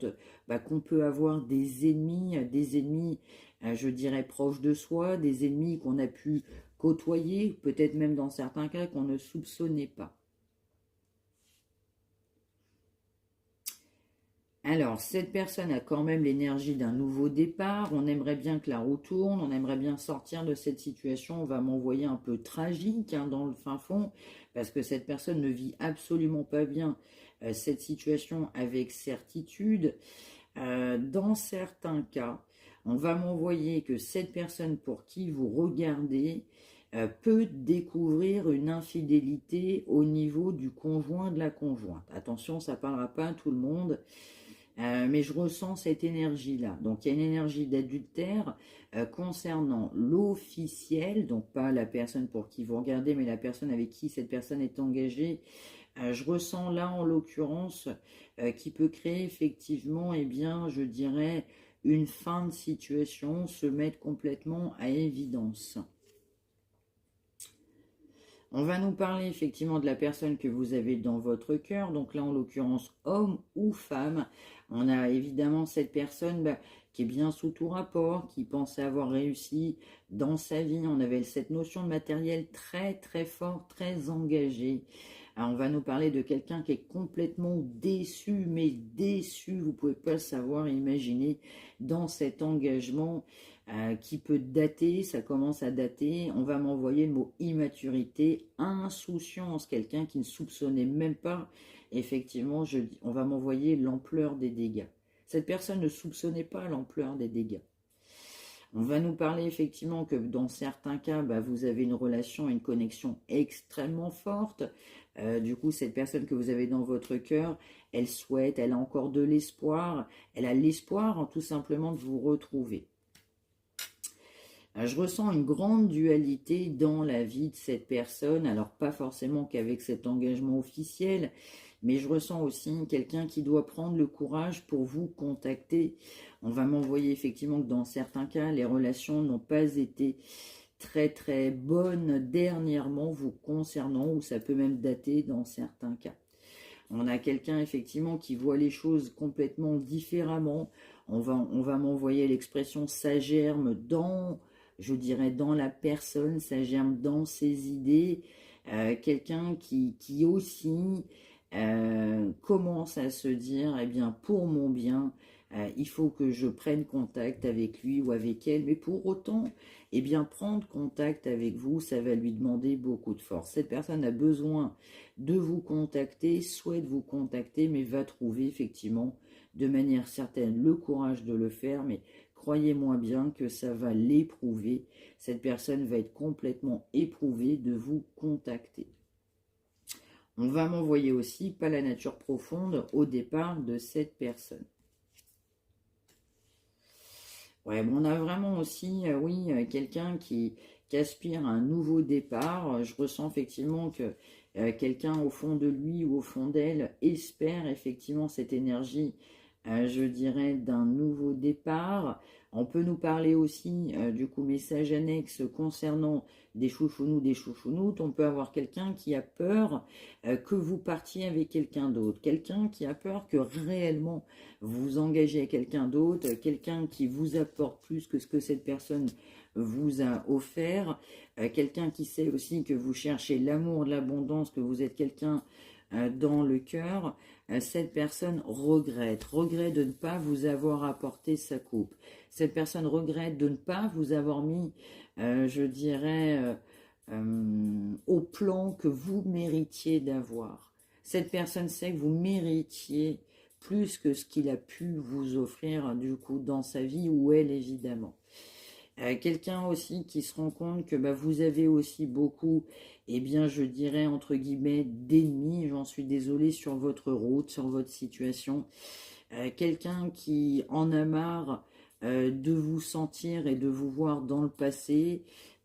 compte qu'on peut avoir des ennemis, je dirais, proches de soi, des ennemis qu'on a pu côtoyer, peut-être même dans certains cas qu'on ne soupçonnait pas. Alors, cette personne a quand même l'énergie d'un nouveau départ. On aimerait bien que la roue tourne, on aimerait bien sortir de cette situation. On va m'envoyer un peu tragique dans le fin fond, parce que cette personne ne vit absolument pas bien cette situation avec certitude. Dans certains cas, on va m'envoyer que cette personne pour qui vous regardez peut découvrir une infidélité au niveau du conjoint de la conjointe. Attention, ça ne parlera pas à tout le monde. Mais je ressens cette énergie-là. Donc il y a une énergie d'adultère concernant l'officiel, donc pas la personne pour qui vous regardez, mais la personne avec qui cette personne est engagée. Je ressens là en l'occurrence qui peut créer effectivement, eh bien, je dirais, une fin de situation, se mettre complètement à évidence. On va nous parler effectivement de la personne que vous avez dans votre cœur, donc là en l'occurrence homme ou femme. On a évidemment cette personne qui est bien sous tout rapport, qui pensait avoir réussi dans sa vie. On avait cette notion de matériel très très fort, très engagé. Alors on va nous parler de quelqu'un qui est complètement déçu, mais déçu, vous ne pouvez pas le savoir et imaginer, dans cet engagement qui peut dater, ça commence à dater. On va m'envoyer le mot immaturité, insouciance, quelqu'un qui ne soupçonnait même pas. Effectivement, on va m'envoyer l'ampleur des dégâts. Cette personne ne soupçonnait pas l'ampleur des dégâts. On va nous parler effectivement que dans certains cas, vous avez une relation, une connexion extrêmement forte. Du coup, cette personne que vous avez dans votre cœur, elle souhaite, elle a encore de l'espoir. Elle a l'espoir tout simplement de vous retrouver. Je ressens une grande dualité dans la vie de cette personne, alors pas forcément qu'avec cet engagement officiel, mais je ressens aussi quelqu'un qui doit prendre le courage pour vous contacter. On va m'envoyer effectivement que dans certains cas, les relations n'ont pas été très très bonnes dernièrement vous concernant, ou ça peut même dater dans certains cas. On a quelqu'un effectivement qui voit les choses complètement différemment. On va m'envoyer l'expression ça germe dans, je dirais, dans la personne, ça germe dans ses idées. Quelqu'un qui aussi commence à se dire, eh bien, pour mon bien, il faut que je prenne contact avec lui ou avec elle. Mais pour autant, eh bien, prendre contact avec vous, ça va lui demander beaucoup de force. Cette personne a besoin de vous contacter, souhaite vous contacter, mais va trouver effectivement de manière certaine le courage de le faire, mais croyez-moi bien que ça va l'éprouver. Cette personne va être complètement éprouvée de vous contacter. On va m'envoyer aussi, pas la nature profonde, au départ de cette personne. Ouais, on a vraiment aussi, quelqu'un qui aspire à un nouveau départ. Je ressens effectivement que quelqu'un au fond de lui ou au fond d'elle espère effectivement cette énergie, je dirais, d'un nouveau départ. On peut nous parler aussi, du coup, message annexe concernant des chouchounous, des chouchounous. On peut avoir quelqu'un qui a peur que vous partiez avec quelqu'un d'autre. Quelqu'un qui a peur que réellement vous engagez avec quelqu'un d'autre. Quelqu'un qui vous apporte plus que ce que cette personne vous a offert. Quelqu'un qui sait aussi que vous cherchez l'amour, l'abondance, que vous êtes quelqu'un dans le cœur. Cette personne regrette de ne pas vous avoir apporté sa coupe. Cette personne regrette de ne pas vous avoir mis, je dirais, au plan que vous méritiez d'avoir. Cette personne sait que vous méritiez plus que ce qu'il a pu vous offrir du coup dans sa vie, ou elle évidemment. Quelqu'un aussi qui se rend compte que vous avez aussi beaucoup, eh bien je dirais entre guillemets, d'ennemis, j'en suis désolée, sur votre route, sur votre situation. Quelqu'un qui en a marre de vous sentir et de vous voir dans le passé.